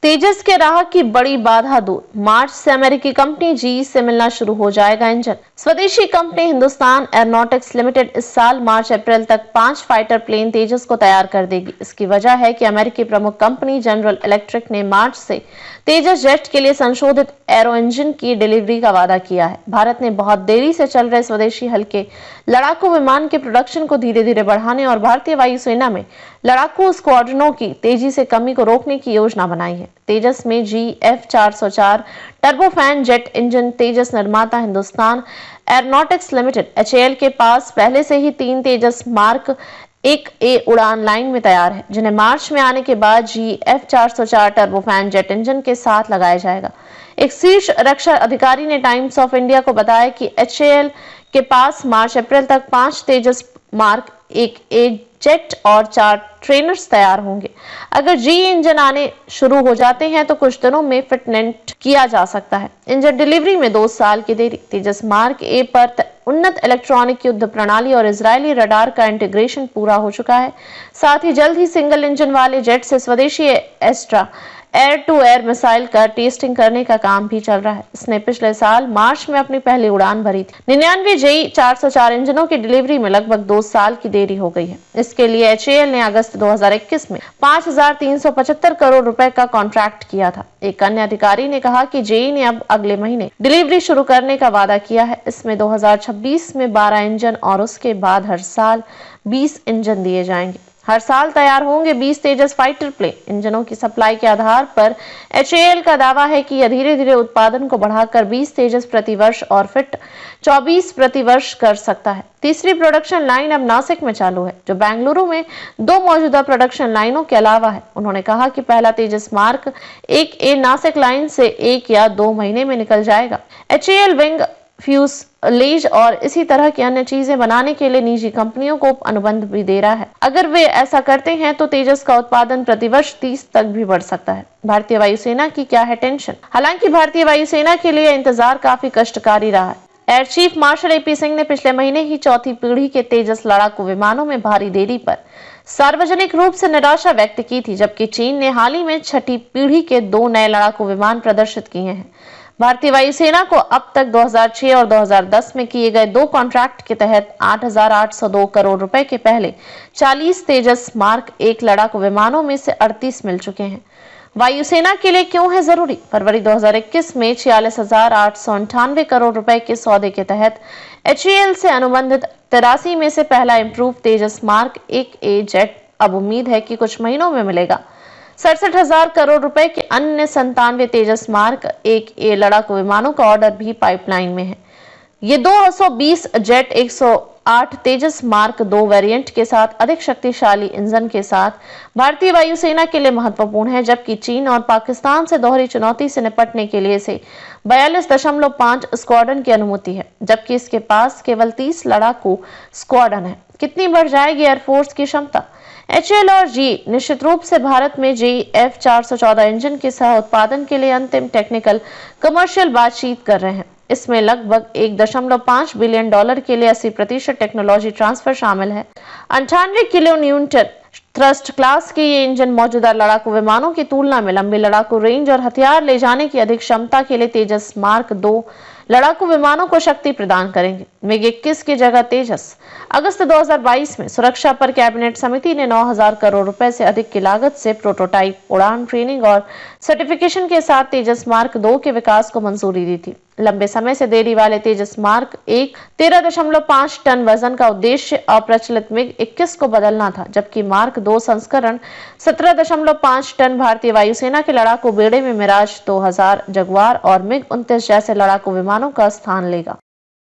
तेजस के राह की बड़ी बाधा दूर, मार्च से अमेरिकी कंपनी जीई से मिलना शुरू हो जाएगा इंजन। स्वदेशी कंपनी हिंदुस्तान एरोनॉटिक्स लिमिटेड इस साल मार्च अप्रैल तक 5 फाइटर प्लेन तेजस को तैयार कर देगी। इसकी वजह है कि अमेरिकी प्रमुख कंपनी जनरल इलेक्ट्रिक ने मार्च से तेजस जेट के लिए संशोधित एरो इंजन की डिलीवरी का वादा किया है। भारत ने बहुत देरी से चल रहे स्वदेशी हल्के लड़ाकू विमान के प्रोडक्शन को धीरे धीरे बढ़ाने और भारतीय वायुसेना में लड़ाकू स्क्वाड्रनों की तेजी से कमी को रोकने की योजना बनाई है। तेजस में GF404 टर्बोफैन जेट इंजन तेजस निर्माता हिंदुस्तान एरोनॉटिक्स लिमिटेड HAL के पास पहले से ही 3 तेजस मार्क 1A उड़ान लाइन में तैयार है, जिन्हें मार्च में आने के बाद GF404 टर्बोफैन जेट इंजन के साथ लगाया जाएगा। एक शीर्ष रक्षा अधिकारी ने टाइम्स ऑफ इंडिया को बताया कि HAL के पास मार्च अप्रैल तक 5 तेजस मार्क 1A जेट और 4 ट्रेनर्स तैयार होंगे। अगर जीई इंजन आने शुरू हो जाते हैं तो कुछ दिनों में फिटनेट किया जा सकता है। इंजन डिलीवरी में 2 साल की देरी। तेजस मार्क ए पर उन्नत इलेक्ट्रॉनिक युद्ध प्रणाली और इजरायली रडार का इंटीग्रेशन पूरा हो चुका है। साथ ही जल्द ही सिंगल इंजन वाले जेट से स्वदेशी Astra air to air missile का टेस्टिंग करने का काम भी चल रहा है। इसने पिछले साल मार्च में अपनी पहली उड़ान भरी थी। 99 JE404 इंजनों की डिलीवरी में लगभग 2 साल की देरी हो गई है। इसके लिए HAL ने अगस्त 2021 में 5,375 करोड़ रुपए का कॉन्ट्रैक्ट किया था। एक अन्य अधिकारी ने कहा कि जेई ने अब अगले महीने डिलीवरी शुरू करने का वादा किया है। इसमें 2026 में 12 इंजन और उसके बाद हर साल 20 इंजन दिए जाएंगे। हर साल तैयार होंगे 20 तेजस फाइटर प्लेन। इंजनों की सप्लाई के आधार पर HAL का दावा है कि यह धीरे धीरे उत्पादन को बढ़ाकर 20 तेजस प्रति वर्ष और फिट 24 प्रति वर्ष कर सकता है। तीसरी प्रोडक्शन लाइन अब नासिक में चालू है, जो बेंगलुरु में 2 मौजूदा प्रोडक्शन लाइनों के अलावा है। उन्होंने कहा कि पहला तेजस मार्क 1A नासिक लाइन से 1 या 2 महीने में निकल जाएगा। HAL विंग फ्यूजलेज और इसी तरह की अन्य चीजें बनाने के लिए निजी कंपनियों को अनुबंध भी दे रहा है। अगर वे ऐसा करते हैं तो तेजस का उत्पादन प्रतिवर्ष 30 तक भी बढ़ सकता है। भारतीय वायुसेना की क्या है टेंशन? हालांकि भारतीय वायुसेना के लिए इंतजार काफी कष्टकारी रहा है। Air chief marshal AP Singh ने पिछले महीने ही 4थी पीढ़ी के तेजस लड़ाकू विमानों में भारी देरी पर सार्वजनिक रूप से निराशा व्यक्त की थी, जबकि चीन ने हाल ही में 6ठी पीढ़ी के 2 नए लड़ाकू विमान प्रदर्शित किए हैं। भारतीय वायुसेना को अब तक 2006 और 2010 में किए गए 2 कॉन्ट्रैक्ट के तहत 8,802 करोड़ रुपए के पहले 40 तेजस मार्क 1 लड़ाकू विमानों में से 38 मिल चुके हैं। वायुसेना के लिए क्यों है जरूरी? फरवरी 2021 में 46,898 करोड़ रुपए के सौदे के तहत HAL से अनुबंधित 83 में से पहला इंप्रूव तेजस मार्क 1A जेट अब उम्मीद है कि कुछ महीनों में मिलेगा। 67,000 करोड़ रुपए के अन्य 97 तेजस मार्क 1A लड़ाकू विमानों का ऑर्डर भी पाइपलाइन में है। ये 220 जेट 108 तेजस मार्क 2 वेरिएंट के साथ अधिक शक्तिशाली इंजन के साथ भारतीय वायुसेना के लिए महत्वपूर्ण है, जबकि चीन और पाकिस्तान से दोहरी चुनौती से निपटने के लिए इसे 42.5 स्क्वाड्रन की अनुमति है, जबकि इसके पास केवल 30 लड़ाकू स्क्वाड्रन है। कितनी बढ़ जाएगी एयरफोर्स की क्षमता? HAL और GE निश्चित रूप से भारत में GF414 इंजन के सह उत्पादन के लिए अंतिम टेक्निकल कमर्शियल बातचीत कर रहे हैं। इसमें लगभग $1.5 बिलियन के लिए 80% टेक्नोलॉजी ट्रांसफर शामिल है। 98 किलो न्यूटन थ्रस्ट क्लास के ये इंजन मौजूदा लड़ाकू विमानों की तुलना में लंबी लड़ाकू रेंज और हथियार ले जाने की अधिक क्षमता के लिए तेजस मार्क 2 लड़ाकू विमानों को शक्ति प्रदान करेंगे। MiG-21 की जगह तेजस। अगस्त 2022 में सुरक्षा पर कैबिनेट समिति ने 9,000 करोड़ रुपए से अधिक की लागत से प्रोटोटाइप, उड़ान ट्रेनिंग और सर्टिफिकेशन के साथ तेजस मार्क 2 के विकास को मंजूरी दी थी। लंबे समय से देरी वाले तेजस मार्क 1 13.5 टन वजन का उद्देश्य अप्रचलित MiG-21 को बदलना था, जबकि मार्क 2 संस्करण 17.5 टन भारतीय वायुसेना के लड़ाकू बेड़े में मिराज 2000, जगुआर और MiG-29 जैसे लड़ाकू विमानों का स्थान लेगा।